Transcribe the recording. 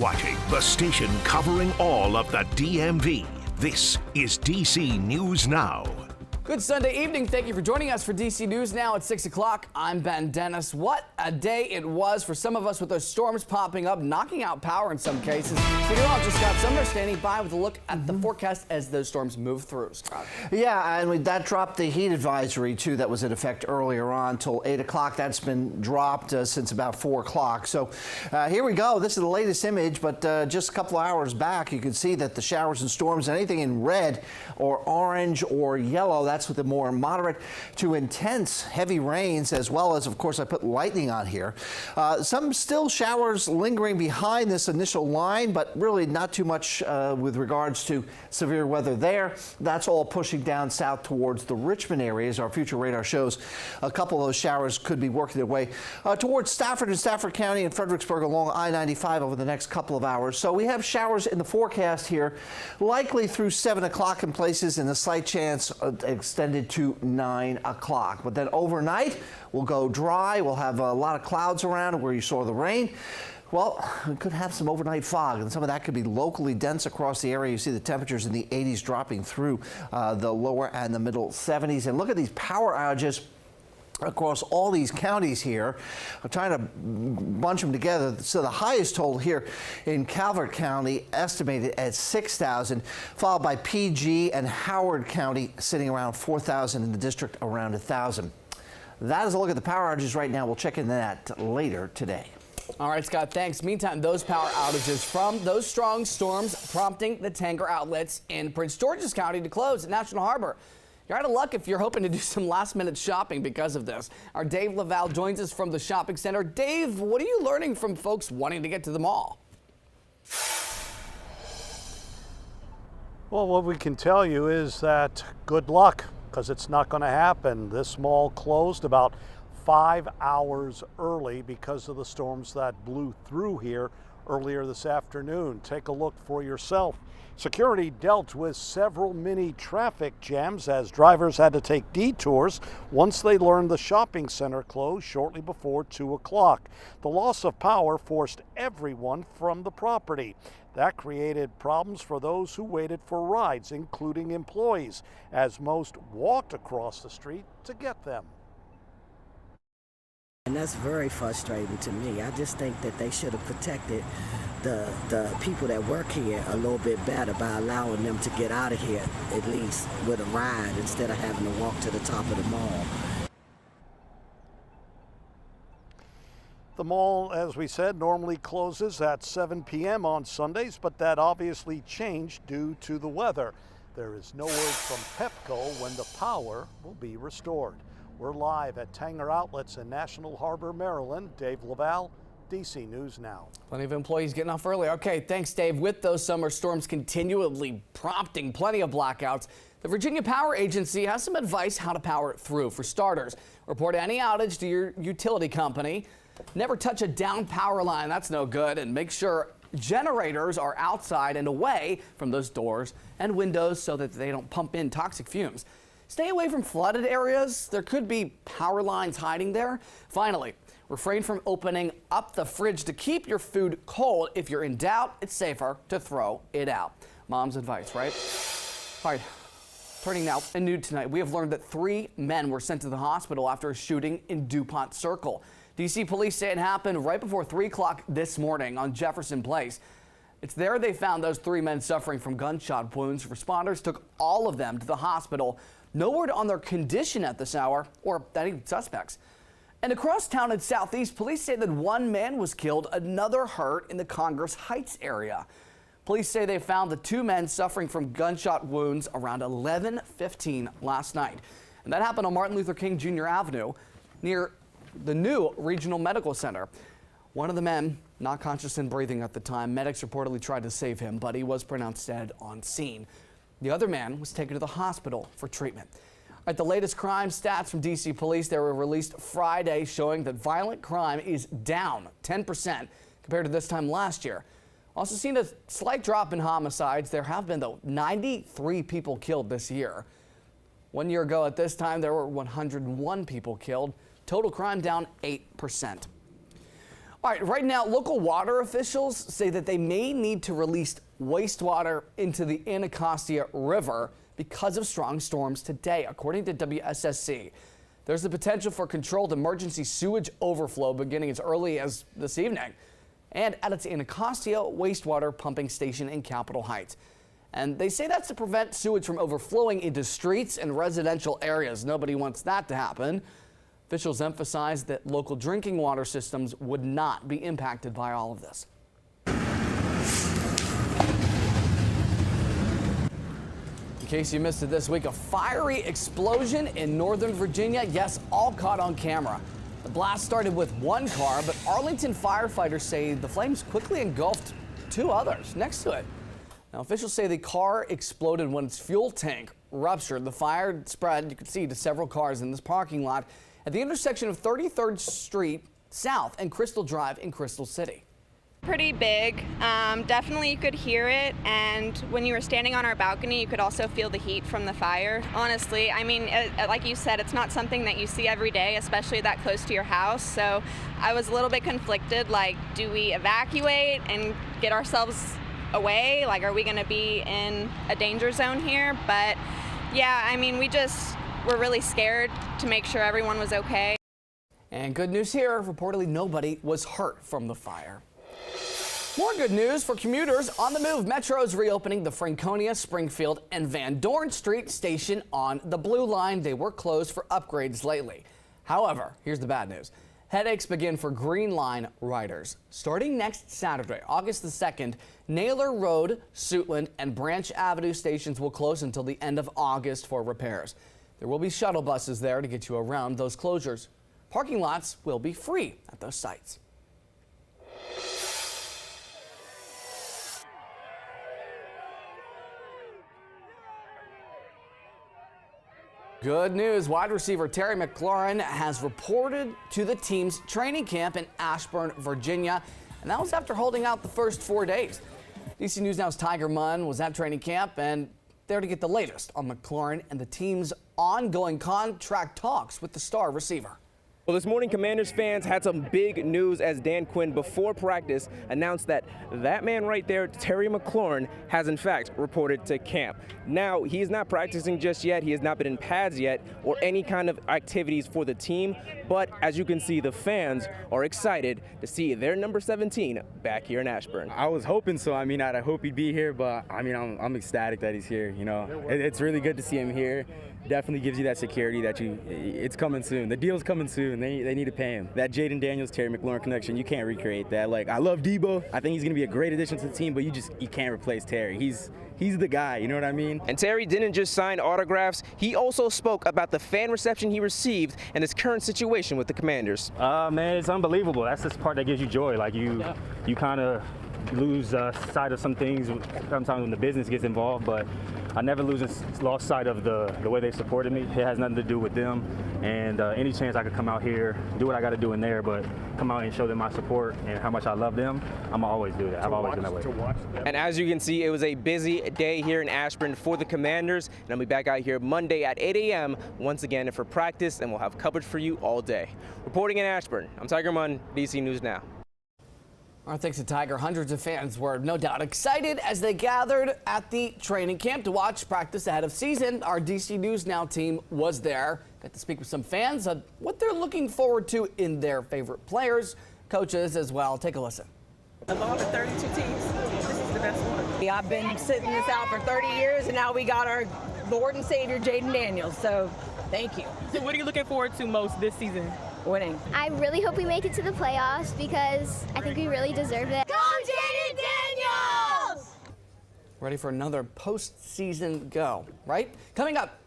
watching the station covering all of the DMV. This is DC News Now. Good Sunday evening. Thank you for joining us for DC News Now at 6 o'clock. I'm Ben Dennis. What a day it was for some of us with those storms popping up, knocking out power in some cases. Meteorologist Scott Sumner standing by with a look at the forecast as those storms move through. Scott. Yeah, and that dropped the heat advisory, too, that was in effect earlier on till 8 o'clock. That's been dropped since about 4 o'clock. So here we go. This is the latest image, but just a couple of hours back, you can see that the showers and storms, anything in red or orange or yellow, that's with the more moderate to intense heavy rains, as well as, of course, I put lightning on here. Some still showers lingering behind this initial line, but really not too much with regards to severe weather there. That's all pushing down south towards the Richmond areas. Our future radar shows a couple of those showers could be working their way towards Stafford and Stafford County and Fredericksburg along I-95 over the next couple of hours. So we have showers in the forecast here, likely through 7 o'clock in places, and a slight chance extended to 9 o'clock. But then overnight, we'll go dry. We'll have a lot of clouds around where you saw the rain. Well, we could have some overnight fog, and some of that could be locally dense across the area. You see the temperatures in the 80s dropping through the lower and the middle 70s. And look at these power outages across all these counties here. I'm trying to bunch them together. So the highest total here in Calvert County estimated at 6,000, followed by PG and Howard County sitting around 4,000, in the district around 1,000. That is a look at the power outages right now. We'll check into that later today. All right, Scott, thanks. Meantime, those power outages from those strong storms prompting the Tanger outlets in Prince George's County to close at National Harbor. You're out of luck if you're hoping to do some last-minute shopping because of this. Our Dave Laval joins us from the shopping center. Dave, what are you learning from folks wanting to get to the mall? Well, what we can tell you is that good luck, because it's not going to happen. This mall closed about 5 hours early because of the storms that blew through here earlier this afternoon. Take a look for yourself. Security dealt with several mini traffic jams as drivers had to take detours once they learned the shopping center closed shortly before 2 o'clock. The loss of power forced everyone from the property. That created problems for those who waited for rides, including employees, as most walked across the street to get them. And that's very frustrating to me. I just think that they should have protected the people that work here a little bit better by allowing them to get out of here at least with a ride instead of having to walk to the top of the mall. The mall, as we said, normally closes at 7 p.m. on Sundays, but that obviously changed due to the weather. There is no word from Pepco when the power will be restored. We're live at Tanger Outlets in National Harbor, Maryland. Dave Laval, DC News Now. Plenty of employees getting off early. Okay, thanks, Dave. With those summer storms continually prompting plenty of blackouts, the Virginia Power Agency has some advice how to power through. For starters, report any outage to your utility company. Never touch a down power line. That's no good. And make sure generators are outside and away from those doors and windows so that they don't pump in toxic fumes. Stay away from flooded areas. There could be power lines hiding there. Finally, refrain from opening up the fridge to keep your food cold. If you're in doubt, it's safer to throw it out. Mom's advice, right? All right, turning now in news tonight, we have learned that 3 men were sent to the hospital after a shooting in DuPont Circle. DC police say it happened right before 3 o'clock this morning on Jefferson Place. It's there they found those 3 men suffering from gunshot wounds. Responders took all of them to the hospital. No word on their condition at this hour or any suspects. And across town in Southeast, police say that 1 man was killed, another hurt in the Congress Heights area. Police say they found the 2 men suffering from gunshot wounds around 11:15 last night. And that happened on Martin Luther King Jr. Avenue near the new Regional Medical Center. One of the men not conscious and breathing at the time. Medics reportedly tried to save him, but he was pronounced dead on scene. The other man was taken to the hospital for treatment. At the latest crime stats from DC police, they were released Friday, showing that violent crime is down 10% compared to this time last year. Also seen a slight drop in homicides. There have been, though, 93 people killed this year. 1 year ago at this time, there were 101 people killed. Total crime down 8%. All right, right now, local water officials say that they may need to release wastewater into the Anacostia River because of strong storms today, according to WSSC. There's the potential for controlled emergency sewage overflow beginning as early as this evening and at its Anacostia wastewater pumping station in Capitol Heights. And they say that's to prevent sewage from overflowing into streets and residential areas. Nobody wants that to happen. Officials emphasize that local drinking water systems would not be impacted by all of this. In case you missed it this week, a fiery explosion in Northern Virginia. Yes, all caught on camera. The blast started with one car, but Arlington firefighters say the flames quickly engulfed two others next to it. Now, officials say the car exploded when its fuel tank ruptured. The fire spread, you can see, to several cars in this parking lot at the intersection of 33rd Street South and Crystal Drive in Crystal City. Pretty big. Definitely you could hear it, and when you were standing on our balcony you could also feel the heat from the fire. Honestly, I mean, like you said, it's not something that you see every day, especially that close to your house, so I was a little bit conflicted, like, do we evacuate and get ourselves away? Like, are we going to be in a danger zone here? But yeah, I mean, we're really scared to make sure everyone was okay. And good news here, reportedly nobody was hurt from the fire. More good news for commuters on the move. Metro is reopening the Franconia, Springfield, and Van Dorn Street station on the Blue Line. They were closed for upgrades lately. However, here's the bad news. Headaches begin for Green Line riders. Starting next Saturday, August the 2nd, Naylor Road, Suitland, and Branch Avenue stations will close until the end of August for repairs. There will be shuttle buses there to get you around those closures. Parking lots will be free at those sites. Good news. Wide receiver Terry McLaren has reported to the team's training camp in Ashburn, Virginia, and that was after holding out the first 4 days. DC News Now's Tiger Munn was at training camp and there to get the latest on McLaren and the team's ongoing contract talks with the star receiver. Well, this morning, Commanders fans had some big news as Dan Quinn, before practice, announced that that man right there, Terry McLaurin, has in fact reported to camp. Now, he is not practicing just yet. He has not been in pads yet or any kind of activities for the team. But as you can see, the fans are excited to see their number 17 back here in Ashburn. I was hoping so. I mean, I hope he'd be here, but I mean, I'm ecstatic that he's here. You know, it's really good to see him here. Definitely gives you that security that it's coming soon. The deal's coming soon. They need to pay him. That Jaden Daniels, Terry McLaurin connection, you can't recreate that. Like, I love Debo. I think he's going to be a great addition to the team, but you can't replace Terry. He's the guy, you know what I mean? And Terry didn't just sign autographs. He also spoke about the fan reception he received and his current situation with the Commanders. Man, it's unbelievable. That's the part that gives you joy. Like, you kind of lose sight of some things sometimes when the business gets involved, but I never lost sight of the way they supported me. It has nothing to do with them, and any chance I could come out here, do what I got to do in there, but come out and show them my support and how much I love them, I'm always do that. I've always been that way. And as you can see, it was a busy day here in Ashburn for the Commanders, and I'll be back out here Monday at 8 a.m. once again for practice, and we'll have coverage for you all day. Reporting in Ashburn, I'm Tiger Munn, DC News Now. Our thanks to Tiger. Hundreds of fans were no doubt excited as they gathered at the training camp to watch practice ahead of season. Our DC News Now team was there. Got to speak with some fans on what they're looking forward to in their favorite players, coaches as well. Take a listen. Of all the 32 teams, this is the best one. I've been sitting this out for 30 years, and now we got our Lord and Savior, Jaden Daniels. So thank you. So what are you looking forward to most this season? Winning. I really hope we make it to the playoffs because I think we really deserve it. Go Jaden Daniels! Ready for another postseason go, right? Coming up,